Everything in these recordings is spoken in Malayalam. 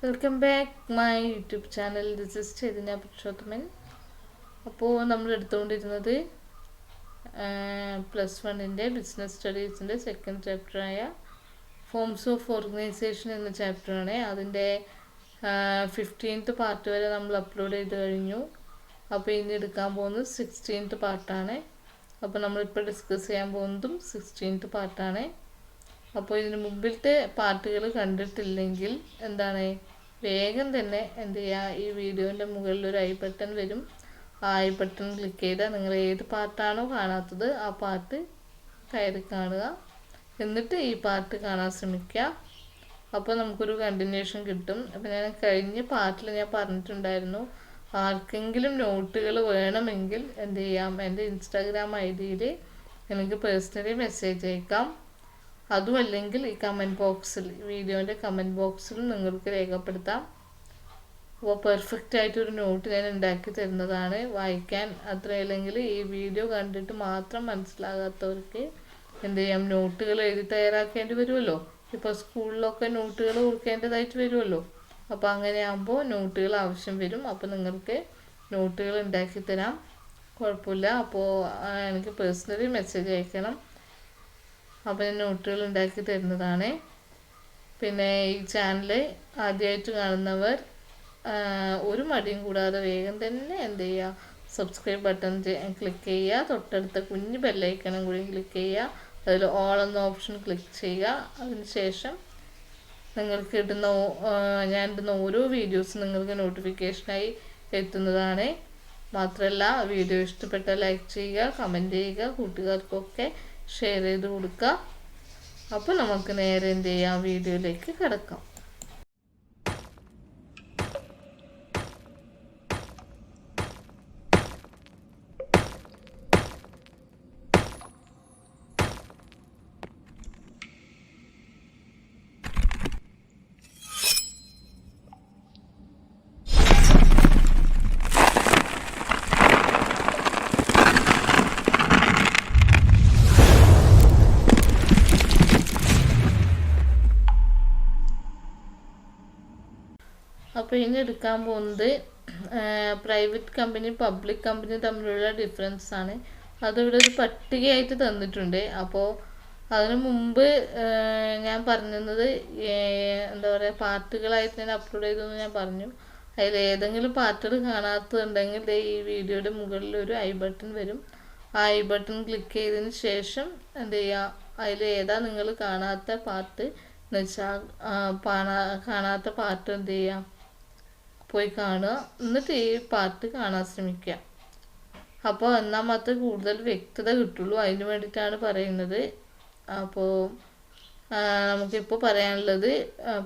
Welcome back my YouTube channel. This is Chaithanya Purushothaman. അപ്പോൾ നമ്മൾ എടുത്തുകൊണ്ടിരുന്നത് +1 ബിസിനസ് സ്റ്റഡീസിൻ്റെ സെക്കൻഡ് ചാപ്റ്ററായ ഫോംസ് ഓഫ് ഓർഗനൈസേഷൻ എന്ന ചാപ്റ്ററാണ്. അതിൻ്റെ 15th പാർട്ട് വരെ നമ്മൾ അപ്ലോഡ് ചെയ്ത് കഴിഞ്ഞു. അപ്പോൾ ഇനി എടുക്കാൻ പോകുന്നത് 16th പാർട്ടാണ്. അപ്പോൾ നമ്മളിപ്പോൾ ഡിസ്കസ് ചെയ്യാൻ പോകുന്നതും 16th പാർട്ടാണ്. അപ്പോൾ ഇതിന് മുമ്പിലത്തെ പാർട്ടുകൾ കണ്ടിട്ടില്ലെങ്കിൽ വേഗം തന്നെ എന്ത് ചെയ്യുക, ഈ വീഡിയോൻ്റെ മുകളിൽ ഒരു ഐ ബട്ടൺ വരും. ആ ഐ ബട്ടൺ ക്ലിക്ക് ചെയ്താൽ നിങ്ങൾ ഏത് പാർട്ടാണോ കാണാത്തത് ആ പാർട്ട് കയറി കാണുക. എന്നിട്ട് ഈ പാർട്ട് കാണാൻ ശ്രമിക്കുക. അപ്പോൾ നമുക്കൊരു കണ്ടിന്യൂഷൻ കിട്ടും. അപ്പോൾ ഞാൻ കഴിഞ്ഞ പാർട്ടിൽ ഞാൻ പറഞ്ഞിട്ടുണ്ടായിരുന്നു, ആർക്കെങ്കിലും നോട്ടുകൾ വേണമെങ്കിൽ എന്ത് ചെയ്യാം, എൻ്റെ ഇൻസ്റ്റാഗ്രാം ID-യിൽ എനിക്ക് പേഴ്സണലി മെസ്സേജ് അയക്കാം. അതുമല്ലെങ്കിൽ ഈ കമൻറ്റ് ബോക്സിൽ, വീഡിയോൻ്റെ കമൻറ്റ് ബോക്സിൽ നിങ്ങൾക്ക് രേഖപ്പെടുത്താം. അപ്പോൾ പെർഫെക്റ്റ് ആയിട്ടൊരു നോട്ട് ഞാൻ ഉണ്ടാക്കി തരുന്നതാണ്. വായിക്കാൻ അത്രയല്ലെങ്കിൽ ഈ വീഡിയോ കണ്ടിട്ട് മാത്രം മനസ്സിലാകാത്തവർക്ക് എന്ത് ചെയ്യാം, നോട്ടുകൾ എഴുതി തയ്യാറാക്കേണ്ടി വരുമല്ലോ. ഇപ്പോൾ സ്കൂളിലൊക്കെ നോട്ടുകൾ കൊടുക്കേണ്ടതായിട്ട് വരുമല്ലോ. അപ്പോൾ അങ്ങനെ ആകുമ്പോൾ നോട്ടുകൾ ആവശ്യം വരും. അപ്പോൾ നിങ്ങൾക്ക് നോട്ടുകൾ ഉണ്ടാക്കി തരാം, കുഴപ്പമില്ല. അപ്പോൾ എനിക്ക് പേഴ്സണലി മെസ്സേജ് അയക്കണം. അപ്പോൾ ഞാൻ നോട്ടുകൾ ഉണ്ടാക്കി തരുന്നതാണ്. പിന്നെ ഈ ചാനൽ ആദ്യമായിട്ട് കാണുന്നവർ ഒരു മടിയും കൂടാതെ വേഗം തന്നെ എന്ത് ചെയ്യുക, സബ്സ്ക്രൈബ് ബട്ടൺ ക്ലിക്ക് ചെയ്യുക. തൊട്ടടുത്ത കുഞ്ഞ് ബെല്ലൈക്കണം കൂടി ക്ലിക്ക് ചെയ്യുക. അതിൽ ഓൾ എന്ന ഓപ്ഷൻ ക്ലിക്ക് ചെയ്യുക. അതിനുശേഷം നിങ്ങൾക്ക് ഞാൻ ഇടുന്ന ഓരോ വീഡിയോസും നിങ്ങൾക്ക് നോട്ടിഫിക്കേഷനായി എത്തുന്നതാണ്. മാത്രമല്ല, വീഡിയോ ഇഷ്ടപ്പെട്ടാൽ ലൈക്ക് ചെയ്യുക, കമൻറ്റ് ചെയ്യുക, കൂട്ടുകാർക്കൊക്കെ ഷെയർ ചെയ്ത് കൊടുക്കുക. അപ്പോൾ നമുക്ക് നേരെ എന്ത് ചെയ്യാം, വീഡിയോയിലേക്ക് കിടക്കാം. അപ്പോൾ ഇനി എടുക്കാൻ പോകുന്നത് പ്രൈവറ്റ് കമ്പനി പബ്ലിക് കമ്പനി തമ്മിലുള്ള ഡിഫറൻസ് ആണ്. അതിവിടെ ഒരു പട്ടികയായിട്ട് തന്നിട്ടുണ്ട്. അപ്പോൾ അതിനു മുമ്പ് ഞാൻ പറഞ്ഞത് എന്താ പറയുക, പാർട്ടുകളായിട്ട് ഞാൻ അപ്ലോഡ് ചെയ്തെന്ന് ഞാൻ പറഞ്ഞു. അതിൽ ഏതെങ്കിലും പാർട്ടുകൾ കാണാത്തതുണ്ടെങ്കിൽ ഈ വീഡിയോയുടെ മുകളിൽ ഒരു ഐ ബട്ടൺ വരും. ആ ഐ ബട്ടൺ ക്ലിക്ക് ചെയ്തതിന് ശേഷം എന്ത് ചെയ്യുക, അതിൽ ഏതാ നിങ്ങൾ കാണാത്ത പാർട്ട് എന്ന് വെച്ചാൽ കാണാത്ത പാർട്ട് എന്ത് ചെയ്യുക, പോയി കാണുക. എന്നിട്ട് ഈ പാർട്ട് കാണാൻ ശ്രമിക്കുക. അപ്പോൾ എന്നാൽ മാത്രമേ കൂടുതൽ വ്യക്തത കിട്ടുള്ളൂ. അതിന് വേണ്ടിയിട്ടാണ് പറയുന്നത്. അപ്പോൾ നമുക്കിപ്പോൾ പറയാനുള്ളത്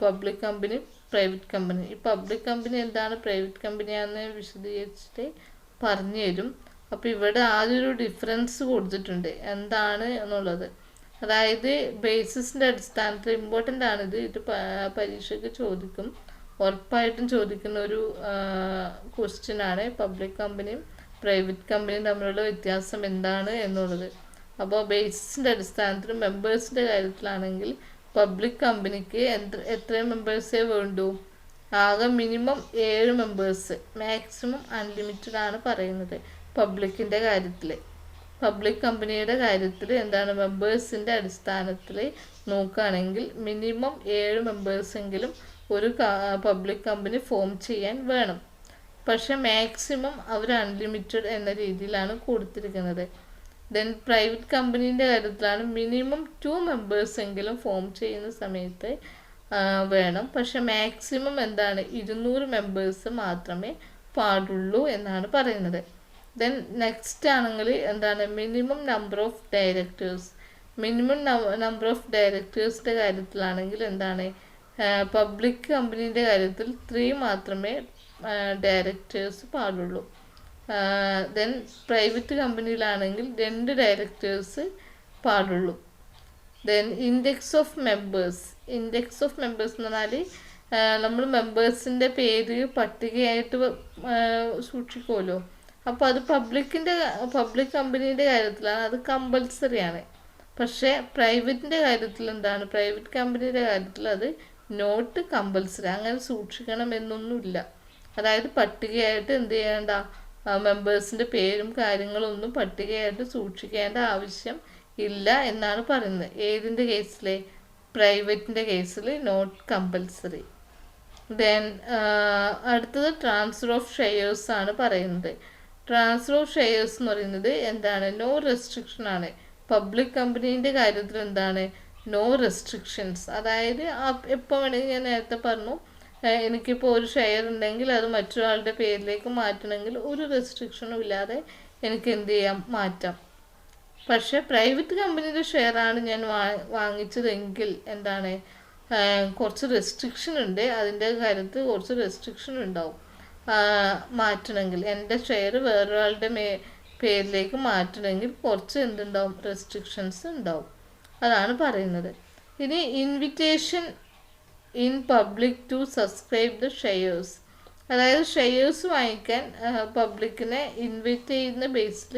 പബ്ലിക് കമ്പനി, പ്രൈവറ്റ് കമ്പനി. ഈ പബ്ലിക് കമ്പനി എന്താണ്, പ്രൈവറ്റ് കമ്പനിയാണെന്ന് വിശദീകരിച്ചിട്ട് പറഞ്ഞു തരും. അപ്പോൾ ഇവിടെ ആദ്യം ഒരു ഡിഫറൻസ് കൊടുത്തിട്ടുണ്ട് എന്താണ് എന്നുള്ളത്. അതായത് ബേസിസിൻ്റെ അടിസ്ഥാനത്തിൽ ഇമ്പോർട്ടൻ്റ് ആണിത്. ഇത് പരീക്ഷയ്ക്ക് ചോദിക്കും, ഉറപ്പായിട്ടും ചോദിക്കുന്ന ഒരു ക്വസ്റ്റ്യനാണ്. പബ്ലിക് കമ്പനിയും പ്രൈവറ്റ് കമ്പനിയും തമ്മിലുള്ള വ്യത്യാസം എന്താണ് എന്നുള്ളത്. അപ്പോൾ ബേസിസിൻ്റെ അടിസ്ഥാനത്തിൽ മെമ്പേഴ്സിൻ്റെ കാര്യത്തിലാണെങ്കിൽ പബ്ലിക് കമ്പനിക്ക് എത്ര മെമ്പേഴ്സേ വേണ്ടൂ, ആകെ മിനിമം 7 മെമ്പേഴ്സ്, മാക്സിമം അൺലിമിറ്റഡ് ആണ് പറയുന്നത്. പബ്ലിക്കിൻ്റെ കാര്യത്തിൽ, പബ്ലിക് കമ്പനിയുടെ കാര്യത്തിൽ എന്താണ്, മെമ്പേഴ്സിൻ്റെ അടിസ്ഥാനത്തിൽ നോക്കുകയാണെങ്കിൽ മിനിമം 7 മെമ്പേഴ്സെങ്കിലും ഒരു പബ്ലിക് കമ്പനി ഫോം ചെയ്യാൻ വേണം. പക്ഷെ മാക്സിമം അവർ അൺലിമിറ്റഡ് എന്ന രീതിയിലാണ് കൊടുത്തിരിക്കുന്നത്. ദെൻ പ്രൈവറ്റ് കമ്പനീൻ്റെ കാര്യത്തിലാണ് മിനിമം 2 മെമ്പേഴ്സെങ്കിലും ഫോം ചെയ്യുന്ന സമയത്ത് വേണം. പക്ഷെ മാക്സിമം എന്താണ്, 200 മെമ്പേഴ്സ് മാത്രമേ പാടുള്ളൂ എന്നാണ് പറയുന്നത്. ദെൻ നെക്സ്റ്റ് ആണെങ്കിൽ എന്താണ്, minimum number of directors. Minimum number of ഡയറക്ടേഴ്സിൻ്റെ കാര്യത്തിലാണെങ്കിൽ എന്താണ്, പബ്ലിക് കമ്പനീൻ്റെ കാര്യത്തിൽ 3 മാത്രമേ ഡയറക്ടേഴ്സ് പാടുള്ളൂ. ദെൻ പ്രൈവറ്റ് കമ്പനിയിലാണെങ്കിൽ 2 ഡയറക്ടേഴ്സ് പാടുള്ളൂ. Then index of members. Index of members എന്ന് പറഞ്ഞാൽ നമ്മൾ മെമ്പേഴ്സിൻ്റെ പേര് പട്ടികയായിട്ട് സൂക്ഷിക്കുമല്ലോ. അപ്പോൾ അത് പബ്ലിക് കമ്പനീൻ്റെ കാര്യത്തിലാണ്, അത് കമ്പൽസറി ആണ്. പക്ഷേ പ്രൈവറ്റിൻ്റെ കാര്യത്തിൽ എന്താണ്, പ്രൈവറ്റ് കമ്പനിയുടെ കാര്യത്തിൽ അത് നോട്ട് കമ്പൽസറി. അങ്ങനെ സൂക്ഷിക്കണം എന്നൊന്നുമില്ല. അതായത് പട്ടികയായിട്ട് എന്ത് ചെയ്യേണ്ട, മെമ്പേഴ്സിൻ്റെ പേരും കാര്യങ്ങളൊന്നും പട്ടികയായിട്ട് സൂക്ഷിക്കേണ്ട ആവശ്യം ഇല്ല എന്നാണ് പറയുന്നത്. ഏതിൻ്റെ കേസിൽ? പ്രൈവറ്റിൻ്റെ കേസിൽ നോട്ട് കമ്പൽസറി. ദെൻ അടുത്തത് ട്രാൻസ്ഫർ ഓഫ് ഷെയർസ് ആണ് പറയുന്നത്. ട്രാൻസ്ഫർ ഓഫ് ഷെയർസ് എന്ന് പറയുന്നത് എന്താണ്? നോ റെസ്ട്രിക്ഷൻ ആണ്. പബ്ലിക് കമ്പനീൻ്റെ കാര്യത്തിൽ എന്താണ്? No restrictions. അതായത് എപ്പോൾ വേണമെങ്കിൽ, ഞാൻ നേരത്തെ പറഞ്ഞു, എനിക്കിപ്പോൾ ഒരു ഷെയർ ഉണ്ടെങ്കിൽ അത് മറ്റൊരാളുടെ പേരിലേക്ക് മാറ്റണമെങ്കിൽ ഒരു റെസ്ട്രിക്ഷനും ഇല്ലാതെ എനിക്ക് എന്ത് ചെയ്യാം? മാറ്റാം. പക്ഷേ പ്രൈവറ്റ് കമ്പനിയുടെ ഷെയറാണ് ഞാൻ വാങ്ങിച്ചതെങ്കിൽ എന്താണ്? കുറച്ച് റെസ്ട്രിക്ഷൻ ഉണ്ട്. അതിൻ്റെ കാര്യത്തിൽ കുറച്ച് റെസ്ട്രിക്ഷൻ ഉണ്ടാവും. മാറ്റണമെങ്കിൽ, എൻ്റെ ഷെയർ വേറൊരാളുടെ പേരിലേക്ക് മാറ്റണമെങ്കിൽ കുറച്ച് എന്തുണ്ടാവും? റെസ്ട്രിക്ഷൻസ് ഉണ്ടാവും. അതാണ് പറയുന്നത്. ഇനി invitation in public to subscribe the shares. അതായത് ഷെയർസ് വാങ്ങിക്കാൻ പബ്ലിക്കിനെ ഇൻവൈറ്റ് ചെയ്യുന്ന ബേസിൽ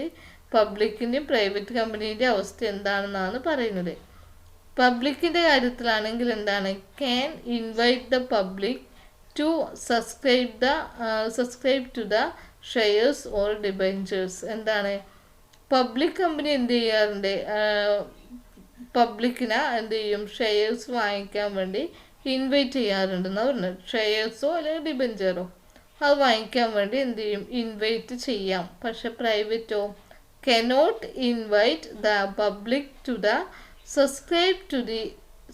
പബ്ലിക്കിൻ്റെയും പ്രൈവറ്റ് കമ്പനീൻ്റെ അവസ്ഥ എന്താണെന്നാണ് പറയുന്നത്. പബ്ലിക്കിൻ്റെ കാര്യത്തിലാണെങ്കിൽ എന്താണ്? Can invite the public to subscribe to the shares or debentures. എന്താണ്? പബ്ലിക് കമ്പനി എന്ത് ചെയ്യാറുണ്ട്? പബ്ലിക്കിനെ എന്ത് ചെയ്യും? ഷെയർസ് വാങ്ങിക്കാൻ വേണ്ടി ഇൻവൈറ്റ് ചെയ്യാറുണ്ടെന്ന് പറഞ്ഞത്. ഷെയർസോ അല്ലെങ്കിൽ ഡിബെഞ്ചറോ അത് വാങ്ങിക്കാൻ വേണ്ടി എന്ത് ചെയ്യും? ഇൻവൈറ്റ് ചെയ്യാം. പക്ഷെ പ്രൈവറ്റോ cannot invite the public to the subscribe to the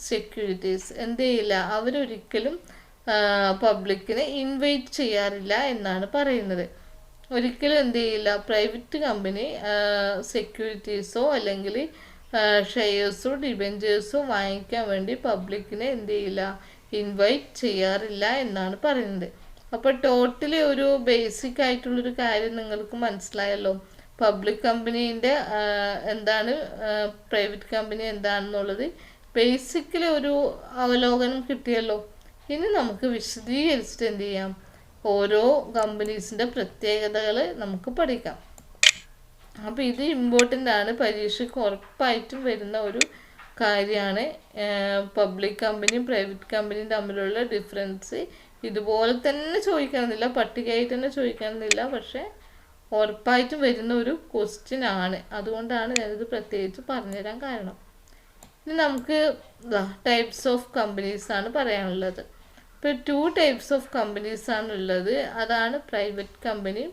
securities. എന്ത് ചെയ്യില്ല? അവരൊരിക്കലും പബ്ലിക്കിനെ ഇൻവൈറ്റ് ചെയ്യാറില്ല എന്നാണ് പറയുന്നത്. ഒരിക്കലും എന്ത് ചെയ്യില്ല? പ്രൈവറ്റ് കമ്പനി സെക്യൂരിറ്റീസോ അല്ലെങ്കിൽ ഷെയർസോ ഡിബെഞ്ചേഴ്സോ വാങ്ങിക്കാൻ വേണ്ടി പബ്ലിക്കിനെ എന്ത് ചെയ്യില്ല? ഇൻവൈറ്റ് ചെയ്യാറില്ല എന്നാണ് പറയുന്നത്. അപ്പോൾ ടോട്ടലി ഒരു ബേസിക് ആയിട്ടുള്ളൊരു കാര്യം നിങ്ങൾക്ക് മനസ്സിലായല്ലോ. പബ്ലിക് കമ്പനീൻ്റെ എന്താണ്, പ്രൈവറ്റ് കമ്പനി എന്താണെന്നുള്ളത് ബേസിക്കലി ഒരു അവലോകനം കിട്ടിയല്ലോ. ഇനി നമുക്ക് വിശദീകരിച്ചിട്ട് എന്ത് ചെയ്യാം? ഓരോ കമ്പനീസിൻ്റെ പ്രത്യേകതകൾ നമുക്ക് പഠിക്കാം. അപ്പോൾ ഇത് ഇമ്പോർട്ടൻ്റ് ആണ്, പരീക്ഷയ്ക്ക് ഉറപ്പായിട്ടും വരുന്ന ഒരു കാര്യമാണ്. പബ്ലിക് കമ്പനിയും പ്രൈവറ്റ് കമ്പനിയും തമ്മിലുള്ള ഡിഫറൻസ് ഇതുപോലെ തന്നെ ചോദിക്കണമെന്നില്ല, പട്ടികയായിട്ട് തന്നെ ചോദിക്കണമെന്നില്ല, പക്ഷേ ഉറപ്പായിട്ടും വരുന്ന ഒരു ക്വസ്റ്റ്യൻ ആണ്. അതുകൊണ്ടാണ് ഞാനിത് പ്രത്യേകിച്ച് പറഞ്ഞുതരാൻ കാരണം. ഇനി നമുക്ക് ടൈപ്സ് ഓഫ് കമ്പനീസ് ആണ് പറയാനുള്ളത്. ഇപ്പോൾ 2 ടൈപ്സ് ഓഫ് കമ്പനീസ് ആണുള്ളത്. അതാണ് പ്രൈവറ്റ് കമ്പനി,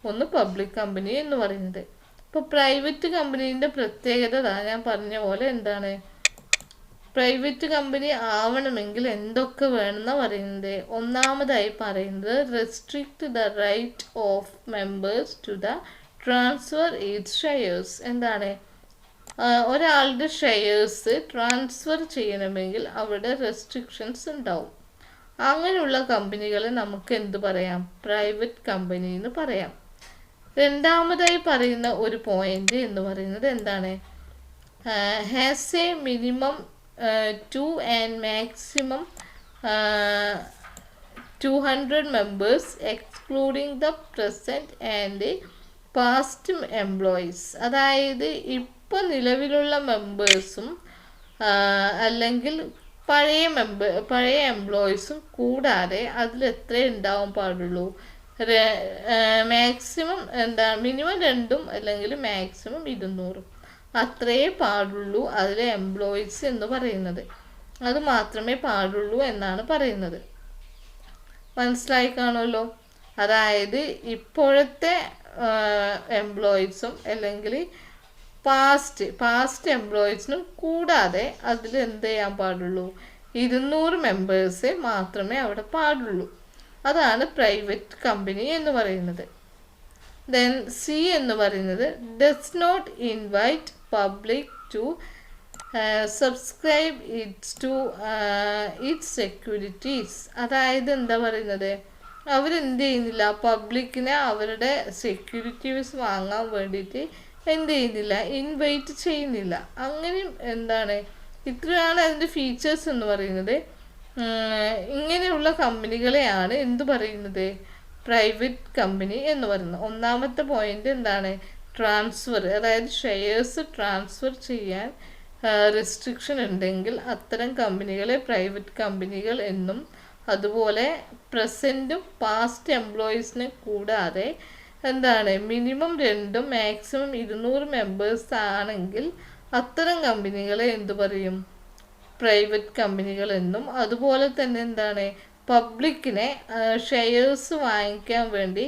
ഒന്ന് പബ്ലിക് കമ്പനി എന്ന് പറയുന്നത്. ഇപ്പോൾ പ്രൈവറ്റ് കമ്പനീൻ്റെ പ്രത്യേകത ഞാൻ പറഞ്ഞ പോലെ എന്താണ്? പ്രൈവറ്റ് കമ്പനി ആവണമെങ്കിൽ എന്തൊക്കെ വേണമെന്നാണ് പറയുന്നത്. ഒന്നാമതായി പറയുന്നത് restrict the right of members to the transfer each shares. എന്താണ്? ഒരാളുടെ ഷെയർസ് ട്രാൻസ്ഫർ ചെയ്യണമെങ്കിൽ അവിടെ റെസ്ട്രിക്ഷൻസ് ഉണ്ടാവും. അങ്ങനെയുള്ള കമ്പനികളെ നമുക്ക് എന്ത് പറയാം? പ്രൈവറ്റ് കമ്പനി എന്ന് പറയാം. രണ്ടാമതായി പറയുന്ന ഒരു പോയിന്റ് എന്ന് പറയുന്നത് എന്താണ്? Has a minimum 2 and maximum 200 members excluding the present and past employees. അതായത് ഇപ്പോൾ നിലവിലുള്ള മെമ്പേഴ്സും അല്ലെങ്കിൽ പഴയ എംപ്ലോയീസും കൂടാതെ അതിൽ എത്ര ഉണ്ടാവാൻ പാടുള്ളൂ? മാക്സിമം മിനിമം 2 അല്ലെങ്കിൽ മാക്സിമം 200 അത്രയേ പാടുള്ളൂ അതിലെ എംപ്ലോയീസ് എന്ന് പറയുന്നത്. അത് മാത്രമേ പാടുള്ളൂ എന്നാണ് പറയുന്നത്. മനസ്സിലായി കാണുമല്ലോ. അതായത് ഇപ്പോഴത്തെ എംപ്ലോയീസും അല്ലെങ്കിൽ പാസ്റ്റ് എംപ്ലോയീസിനും കൂടാതെ അതിൽ എന്ത് ചെയ്യാൻ പാടുള്ളൂ? 200 മെമ്പേഴ്സേ മാത്രമേ അവിടെ പാടുള്ളൂ. അതാണ് പ്രൈവറ്റ് കമ്പനി എന്ന് പറയുന്നത്. ദെൻ സി എന്ന് പറയുന്നത് does not invite public to subscribe its securities. അതായത് എന്താ പറയുന്നത്? അവരെന്ത് ചെയ്യുന്നില്ല? പബ്ലിക്കിനെ അവരുടെ സെക്യൂരിറ്റീസ് വാങ്ങാൻ വേണ്ടിയിട്ട് എന്ത് ചെയ്യുന്നില്ല? ഇൻവൈറ്റ് ചെയ്യുന്നില്ല. അങ്ങനെയും എന്താണ്? ഇത്രയാണ് അതിൻ്റെ ഫീച്ചേഴ്സ് എന്ന് പറയുന്നത്. ഇങ്ങനെയുള്ള കമ്പനികളെയാണ് എന്ത് പറയുന്നത്? പ്രൈവറ്റ് കമ്പനി എന്ന് പറയുന്നത്. ഒന്നാമത്തെ പോയിന്റ് എന്താണ്? ട്രാൻസ്ഫർ, അതായത് ഷെയർസ് ട്രാൻസ്ഫർ ചെയ്യാൻ റെസ്ട്രിക്ഷൻ ഉണ്ടെങ്കിൽ അത്തരം കമ്പനികളെ പ്രൈവറ്റ് കമ്പനികൾ എന്നും, അതുപോലെ പ്രസൻറ്റും പാസ്റ്റ് എംപ്ലോയീസിനെ കൂടാതെ മിനിമം 2 മാക്സിമം 200 മെമ്പേഴ്സ് ആണെങ്കിൽ അത്തരം കമ്പനികളെ എന്തു പറയും? പ്രൈവറ്റ് കമ്പനികൾ എന്നും, അതുപോലെ തന്നെ പബ്ലിക്കിനെ ഷെയർസ് വാങ്ങിക്കാൻ വേണ്ടി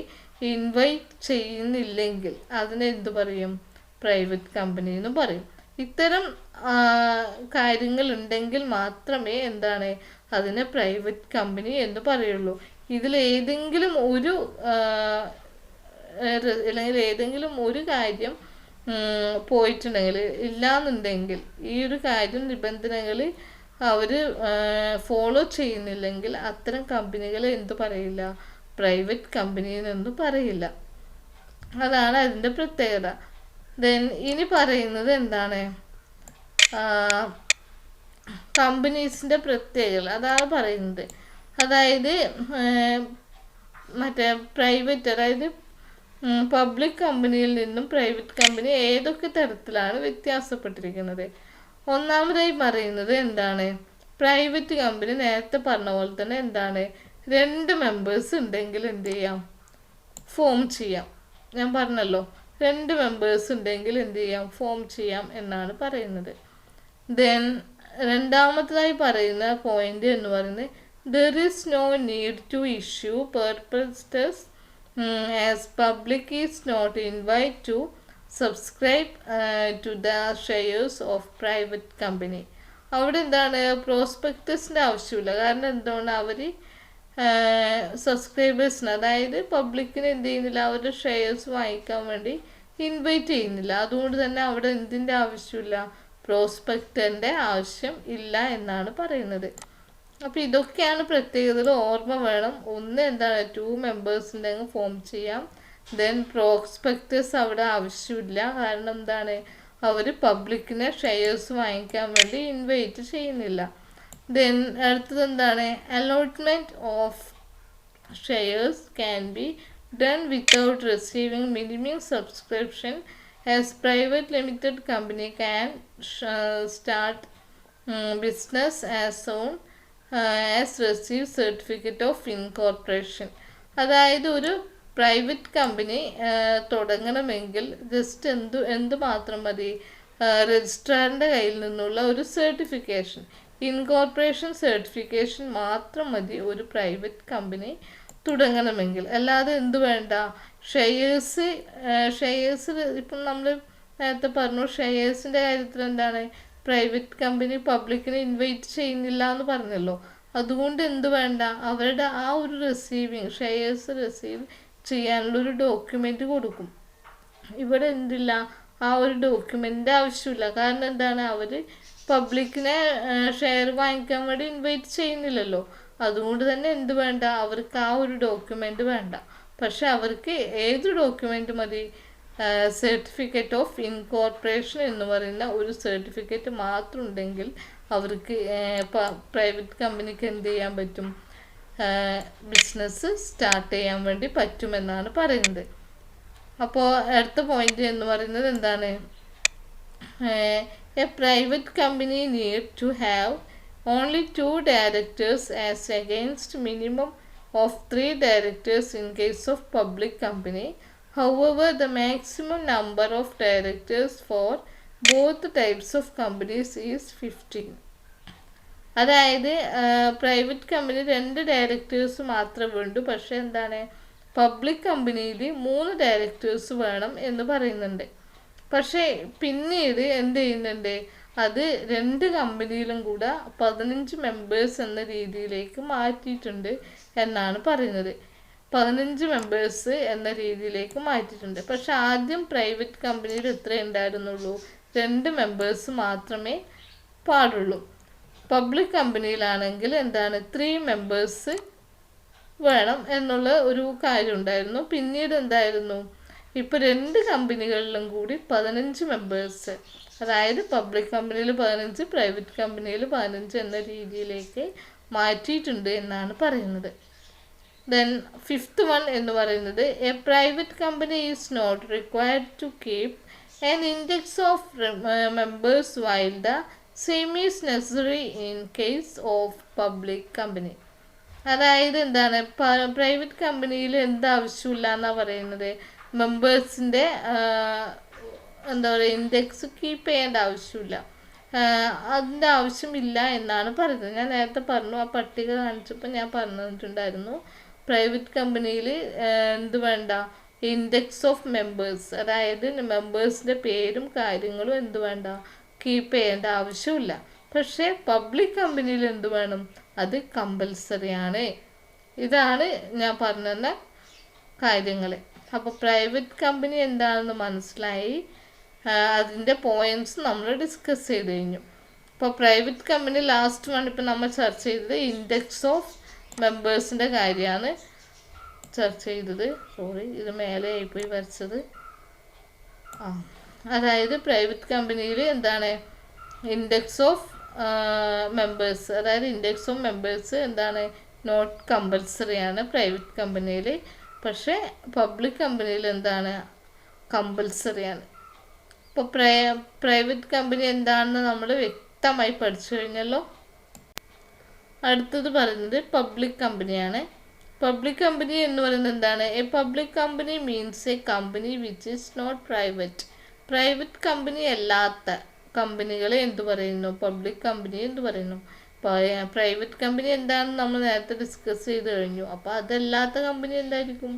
ഇൻവൈറ്റ് ചെയ്യുന്നില്ലെങ്കിൽ അതിനെന്തു പറയും? പ്രൈവറ്റ് കമ്പനി എന്ന് പറയും. ഇത്തരം കാര്യങ്ങൾ ഉണ്ടെങ്കിൽ മാത്രമേ അതിനെ പ്രൈവറ്റ് കമ്പനി എന്ന് പറയുള്ളൂ. ഇതിലേതെങ്കിലും ഒരു അല്ലെങ്കിൽ ഏതെങ്കിലും ഒരു കാര്യം പോയിട്ടുണ്ടെങ്കിൽ, ഇല്ലാന്നുണ്ടെങ്കിൽ, ഈ ഒരു കാര്യം നിബന്ധനകൾ അവർ ഫോളോ ചെയ്യുന്നില്ലെങ്കിൽ അത്തരം കമ്പനികളെ എന്തു പറയില്ല? പ്രൈവറ്റ് കമ്പനി എന്നൊന്നും പറയില്ല. അതാണ് അതിൻ്റെ പ്രത്യേകത. ഇനി പറയുന്നത് കമ്പനീസിൻ്റെ പ്രത്യേകത അതാണ് പറയുന്നത്. അതായത് മറ്റേ പ്രൈവറ്റ്, അതായത് പബ്ലിക് കമ്പനിയിൽ നിന്നും പ്രൈവറ്റ് കമ്പനി ഏതൊക്കെ തരത്തിലാണ് വ്യത്യാസപ്പെട്ടിരിക്കുന്നത്? ഒന്നാമതായി പറയുന്നത് പ്രൈവറ്റ് കമ്പനി നേരത്തെ പറഞ്ഞ പോലെ തന്നെ 2 മെമ്പേഴ്സ് ഉണ്ടെങ്കിൽ എന്ത് ചെയ്യാം? ഫോം ചെയ്യാം. ഞാൻ പറഞ്ഞല്ലോ, 2 മെമ്പേഴ്സ് ഉണ്ടെങ്കിൽ എന്ത് ചെയ്യാം? ഫോം ചെയ്യാം എന്നാണ് പറയുന്നത്. രണ്ടാമതായി പറയുന്ന പോയിന്റ് എന്ന് പറയുന്നത് there is no need to issue prospectus as public is not invited to subscribe to the shares of private company. അവിടെ പ്രോസ്പെക്ടസിൻ്റെ ആവശ്യമില്ല. കാരണം അവർ സബ്സ്ക്രൈബേഴ്സിന്, അതായത് പബ്ലിക്കിന് എന്ത് ചെയ്യുന്നില്ല? അവരുടെ ഷെയർസ് വാങ്ങിക്കാൻ വേണ്ടി ഇൻവൈറ്റ് ചെയ്യുന്നില്ല. അതുകൊണ്ട് തന്നെ അവിടെ എന്തിൻ്റെ ആവശ്യമില്ല? പ്രോസ്പെക്ടറിൻ്റെ ആവശ്യം ഇല്ല എന്നാണ് പറയുന്നത്. അപ്പോൾ ഇതൊക്കെയാണ് പ്രത്യേകതകൾ. ഓർമ്മ വേണം. ഒന്ന് 2 മെമ്പേഴ്സിൻ്റെ ഫോം ചെയ്യാം. പ്രോസ്പെക്ടസ് അവിടെ ആവശ്യമില്ല. കാരണം അവർ പബ്ലിക്കിനെ ഷെയർസ് വാങ്ങിക്കാൻ വേണ്ടി ഇൻവൈറ്റ് ചെയ്യുന്നില്ല. അടുത്തത് allotment of shares can be done without receiving minimum subscription as private limited company can start business as zone as receive certificate of incorporation. അതായത് ഒരു പ്രൈവറ്റ് കമ്പനി തുടങ്ങണമെങ്കിൽ ജസ്റ്റ് എന്ത് മാത്രം മതി? രജിസ്ട്രാറിൻ്റെ കയ്യിൽ നിന്നുള്ള ഒരു സർട്ടിഫിക്കേഷൻ, ഇൻകോർപ്പറേഷൻ സർട്ടിഫിക്കേഷൻ മാത്രം മതി ഒരു പ്രൈവറ്റ് കമ്പനി തുടങ്ങണമെങ്കിൽ. അല്ലാതെ എന്ത് വേണ്ട? ഷെയർസ് ഇപ്പം നമ്മൾ നേരത്തെ പറഞ്ഞു, ഷെയർസിൻ്റെ കാര്യത്തിൽ പ്രൈവറ്റ് കമ്പനി പബ്ലിക്കിനെ ഇൻവൈറ്റ് ചെയ്യുന്നില്ല എന്ന് പറഞ്ഞല്ലോ. അതുകൊണ്ട് എന്ത് വേണ്ട? അവരുടെ ആ ഒരു ഷെയർസ് റിസീവ് ചെയ്യാനുള്ളൊരു ഡോക്യുമെൻ്റ് കൊടുക്കും. ഇവിടെ എന്തില്ല? ആ ഒരു ഡോക്യുമെൻ്റ് ആവശ്യമില്ല. കാരണം അവർ പബ്ലിക്കിനെ ഷെയർ വാങ്ങിക്കാൻ വേണ്ടി ഇൻവൈറ്റ് ചെയ്യുന്നില്ലല്ലോ. അതുകൊണ്ട് തന്നെ എന്ത് വേണ്ട? അവർക്ക് ആ ഒരു ഡോക്യുമെൻ്റ് വേണ്ട. പക്ഷെ അവർക്ക് ഏത് ഡോക്യുമെൻ്റ് മതി? സർട്ടിഫിക്കറ്റ് ഓഫ് ഇൻകോർപ്പറേഷൻ എന്ന് പറയുന്ന ഒരു സർട്ടിഫിക്കറ്റ് മാത്രം ഉണ്ടെങ്കിൽ അവർക്ക് പ്രൈവറ്റ് കമ്പനിക്ക് എന്ത് ചെയ്യാൻ പറ്റും? ബിസിനസ് സ്റ്റാർട്ട് ചെയ്യാൻ വേണ്ടി പറ്റുമെന്നാണ് പറയുന്നത്. അപ്പോൾ അടുത്ത പോയിന്റ് എന്ന് പറയുന്നത് a private company need to have only 2 directors as against minimum of 3 directors in case of public company. However, the maximum number of directors for both types of companies is 15. അതായത് പ്രൈവറ്റ് കമ്പനി 2 ഡയറക്ടേഴ്സ് മാത്രമേ വേണ്ടൂ. പക്ഷേ പബ്ലിക് കമ്പനിയിൽ 3 ഡയറക്ടേഴ്സ് വേണം എന്ന് പറയുന്നുണ്ട്. പക്ഷേ പിന്നീട് എന്ത് ചെയ്യുന്നുണ്ട്? അത് 2 കമ്പനിയിലും കൂടെ 15 മെമ്പേഴ്സ് എന്ന രീതിയിലേക്ക് മാറ്റിയിട്ടുണ്ട് എന്നാണ് പറയുന്നത്. 15 മെമ്പേഴ്സ് എന്ന രീതിയിലേക്ക് മാറ്റിയിട്ടുണ്ട്. പക്ഷെ ആദ്യം പ്രൈവറ്റ് കമ്പനിയിൽ എത്ര ഉണ്ടായിരുന്നുള്ളൂ? 2 മെമ്പേഴ്സ് മാത്രമേ പാടുള്ളൂ. പബ്ലിക് കമ്പനിയിലാണെങ്കിൽ 3 മെമ്പേഴ്സ് വേണം എന്നുള്ള ഒരു കാര്യം ഉണ്ടായിരുന്നു. പിന്നീട് ഇപ്പോൾ 2 കമ്പനികളിലും കൂടി 15 മെമ്പേഴ്സ്, അതായത് പബ്ലിക് കമ്പനിയിൽ 15, പ്രൈവറ്റ് കമ്പനിയിൽ 15 എന്ന രീതിയിലേക്ക് മാറ്റിയിട്ടുണ്ട് എന്നാണ് പറയുന്നത്. ഫിഫ്ത്ത് വൺ എന്ന് പറയുന്നത് a private company is not required to keep an index of members while the same is necessary in case of public company. അതായത് എന്താണ് പ്രൈവറ്റ് കമ്പനിയിൽ എന്താവശ്യമില്ല എന്നാണ് പറയുന്നത്, മെമ്പേഴ്സിൻ്റെ എന്താ പറയുക ഇൻഡെക്സ് കീപ്പ് ചെയ്യേണ്ട ആവശ്യമില്ല, അതിൻ്റെ ആവശ്യമില്ല എന്നാണ് പറയുന്നത്. ഞാൻ നേരത്തെ പറഞ്ഞു, ആ പട്ടിക കാണിച്ചപ്പോൾ ഞാൻ പറഞ്ഞിട്ടുണ്ടായിരുന്നു പ്രൈവറ്റ് കമ്പനിയിൽ എന്ത് വേണ്ട, ഇൻഡെക്സ് ഓഫ് മെമ്പേഴ്സ്, അതായത് മെമ്പേഴ്സിൻ്റെ പേരും കാര്യങ്ങളും എന്ത് വേണ്ട, കീപ്പ് ചെയ്യേണ്ട ആവശ്യമില്ല. പക്ഷേ പബ്ലിക് കമ്പനിയിൽ എന്ത് വേണം, അത് കമ്പൽസറി ആണ്. ഇതാണ് ഞാൻ പറഞ്ഞ കാര്യങ്ങൾ. അപ്പോൾ പ്രൈവറ്റ് കമ്പനി എന്താണെന്ന് മനസ്സിലായി, അതിൻ്റെ പോയിൻറ്റ്സ് നമ്മൾ ഡിസ്കസ് ചെയ്ത് കഴിഞ്ഞു. അപ്പോൾ പ്രൈവറ്റ് കമ്പനി ലാസ്റ്റ് വൺ ഇപ്പം നമ്മൾ ചർച്ച ചെയ്തത് ഇൻഡെക്സ് ഓഫ് മെമ്പേഴ്സിൻ്റെ കാര്യമാണ് ചർച്ച ചെയ്തത്. സോറി, ഇത് മേലെ ആയിപ്പോയി വരച്ചത്. അതായത് പ്രൈവറ്റ് കമ്പനിയിൽ എന്താണ് ഇൻഡെക്സ് ഓഫ് മെമ്പേഴ്സ്, അതായത് ഇൻഡെക്സ് ഓഫ് മെമ്പേഴ്സ് എന്താണ് നോട്ട് കമ്പൽസറി ആണ് പ്രൈവറ്റ് കമ്പനിയിൽ. പക്ഷേ പബ്ലിക് കമ്പനിയിൽ എന്താണ് കമ്പൽസറി ആണ്. ഇപ്പോൾ പ്രൈവറ്റ് കമ്പനി എന്താണെന്ന് നമ്മൾ വ്യക്തമായി പഠിച്ചു കഴിഞ്ഞല്ലോ. അടുത്തത് പറയുന്നത് പബ്ലിക് കമ്പനിയാണ്. പബ്ലിക് കമ്പനി എന്ന് പറയുന്നത് എന്താണ്? A public company means a company which is not private. Private company അല്ലാത്ത കമ്പനികളെ എന്ത് പറയുന്നു? പബ്ലിക് കമ്പനി എന്ന് പറയുന്നു. പ്രൈവറ്റ് കമ്പനി എന്താണെന്ന് നമ്മൾ നേരത്തെ ഡിസ്കസ് ചെയ്ത് കഴിഞ്ഞു. അപ്പോൾ അതല്ലാത്ത കമ്പനി എന്തായിരിക്കും?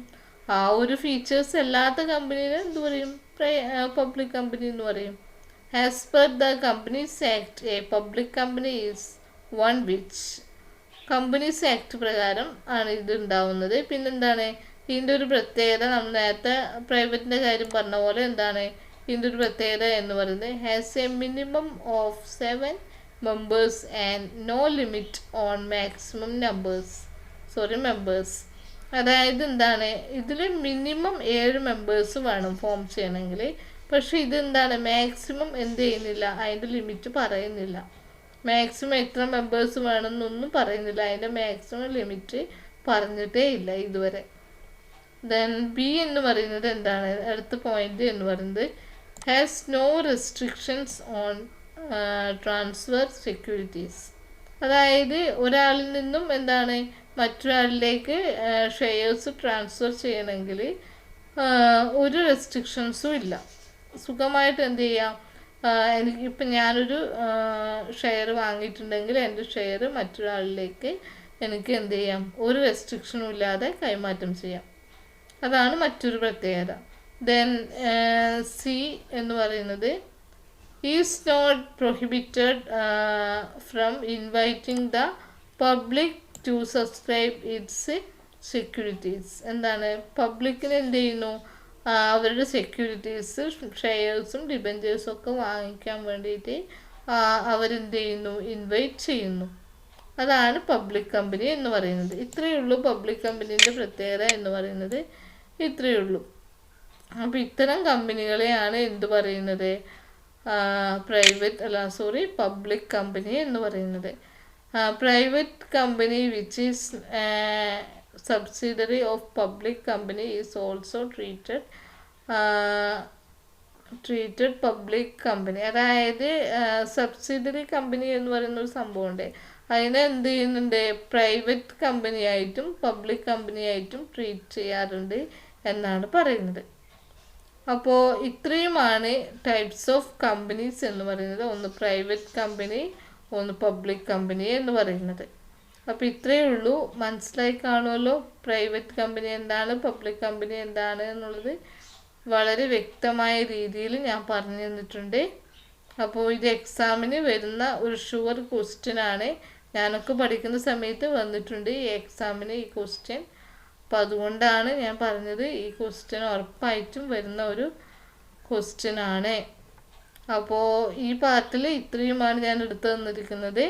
ആ ഒരു ഫീച്ചേഴ്സ് അല്ലാത്ത കമ്പനീനെ എന്ത് പറയും? പബ്ലിക് കമ്പനി എന്ന് പറയും. As per the companies act A public company is one which, companies act പ്രകാരം ആണ് ഇത് ഉണ്ടാവുന്നത്. പിന്നെന്താണ് ഇതിൻ്റെ ഒരു പ്രത്യേകത? നമ്മൾ നേരത്തെ പ്രൈവറ്റിൻ്റെ കാര്യം പറഞ്ഞ പോലെ എന്താണ് ഇതിൻ്റെ ഒരു പ്രത്യേകത എന്ന് പറയുന്നത്? Has a minimum of 7 members and no limit on maximum members. അതായത് എന്താണ്, ഇതിൽ മിനിമം 7 മെമ്പേഴ്സ് വേണം ഫോം ചെയ്യണമെങ്കിൽ. പക്ഷേ ഇതെന്താണ്, മാക്സിമം എന്ത് ചെയ്യുന്നില്ല, അതിൻ്റെ ലിമിറ്റ് പറയുന്നില്ല. മാക്സിമം എത്ര മെമ്പേഴ്സ് വേണമെന്നൊന്നും പറയുന്നില്ല, അതിൻ്റെ മാക്സിമം ലിമിറ്റ് പറഞ്ഞിട്ടേ ഇല്ല ഇതുവരെ. ദെൻ ബി എന്ന് പറയുന്നത് എന്താണ്, അടുത്ത പോയിന്റ് എന്ന് പറയുന്നത് has no restrictions on transfer securities. അതായത് ഒരാളിൽ നിന്നും എന്താണ് മറ്റൊരാളിലേക്ക് ഷെയർസ് ട്രാൻസ്ഫർ ചെയ്യണമെങ്കിൽ ഒരു റെസ്ട്രിക്ഷൻസും ഇല്ല. സുഖമായിട്ട് എന്ത് ചെയ്യാം, എനിക്കിപ്പം ഞാനൊരു ഷെയർ വാങ്ങിയിട്ടുണ്ടെങ്കിൽ എൻ്റെ ഷെയർ മറ്റൊരാളിലേക്ക് എനിക്ക് എന്ത് ചെയ്യാം, ഒരു റെസ്ട്രിക്ഷനും ഇല്ലാതെ കൈമാറ്റം ചെയ്യാം. അതാണ് മറ്റൊരു പ്രത്യേകത. ദെൻ സി എന്ന് പറയുന്നത് is not prohibited from inviting the public to subscribe its securities. എന്താണ്, പബ്ലിക്കിന് എന്ത് ചെയ്യുന്നു, അവരുടെ സെക്യൂരിറ്റീസ് ഷെയർസും ഡിബഞ്ചേഴ്സും ഒക്കെ വാങ്ങിക്കാൻ വേണ്ടിയിട്ട് അവരെന്ത് ചെയ്യുന്നു, ഇൻവൈറ്റ് ചെയ്യുന്നു. അതാണ് പബ്ലിക് കമ്പനി എന്ന് പറയുന്നത്. ഇത്രയേ ഉള്ളൂ പബ്ലിക് കമ്പനീൻ്റെ പ്രത്യേകത എന്ന് പറയുന്നത്, ഇത്രയേ ഉള്ളൂ. അപ്പോൾ ഇത്തരം കമ്പനികളെയാണ് എന്ത് പറയുന്നത്, പബ്ലിക് കമ്പനി എന്ന് പറയുന്നത്. Private company which is subsidiary of public company is also treated public company. അതായത് സബ്സിഡറി കമ്പനി എന്ന് പറയുന്ന ഒരു സംഭവമുണ്ട്. അതിനെ എന്ത് ചെയ്യുന്നുണ്ട്, പ്രൈവറ്റ് കമ്പനിയായിട്ടും പബ്ലിക് കമ്പനിയായിട്ടും ട്രീറ്റ് ചെയ്യാറുണ്ട് എന്നാണ് പറയുന്നത്. അപ്പോൾ ഇത്രയുമാണ് ടൈപ്സ് ഓഫ് കമ്പനീസ് എന്ന് പറയുന്നത്. ഒന്ന് പ്രൈവറ്റ് കമ്പനി, ഒന്ന് പബ്ലിക് കമ്പനി എന്ന് പറയുന്നത്. അപ്പോൾ ഇത്രയേ ഉള്ളൂ. മനസ്സിലായി കാണുമല്ലോ പ്രൈവറ്റ് കമ്പനി എന്താണ്, പബ്ലിക് കമ്പനി എന്താണ് എന്നുള്ളത് വളരെ വ്യക്തമായ രീതിയിൽ ഞാൻ പറഞ്ഞു തന്നിട്ടുണ്ട്. അപ്പോൾ ഇത് എക്സാമിന് വരുന്ന ഒരു ഷുവർ ക്വസ്റ്റ്യനാണ്. ഞാനൊക്കെ പഠിക്കുന്ന സമയത്ത് വന്നിട്ടുണ്ട് ഈ എക്സാമിന് ഈ ക്വസ്റ്റ്യൻ. അപ്പോൾ അതുകൊണ്ടാണ് ഞാൻ പറഞ്ഞത് ഈ ക്വസ്റ്റ്യൻ ഉറപ്പായിട്ടും വരുന്ന ഒരു ക്വസ്റ്റ്യനാണ്. അപ്പോൾ ഈ പാർട്ടിൽ ഇത്രയുമാണ് ഞാൻ എടുത്തു തന്നിരിക്കുന്നത്.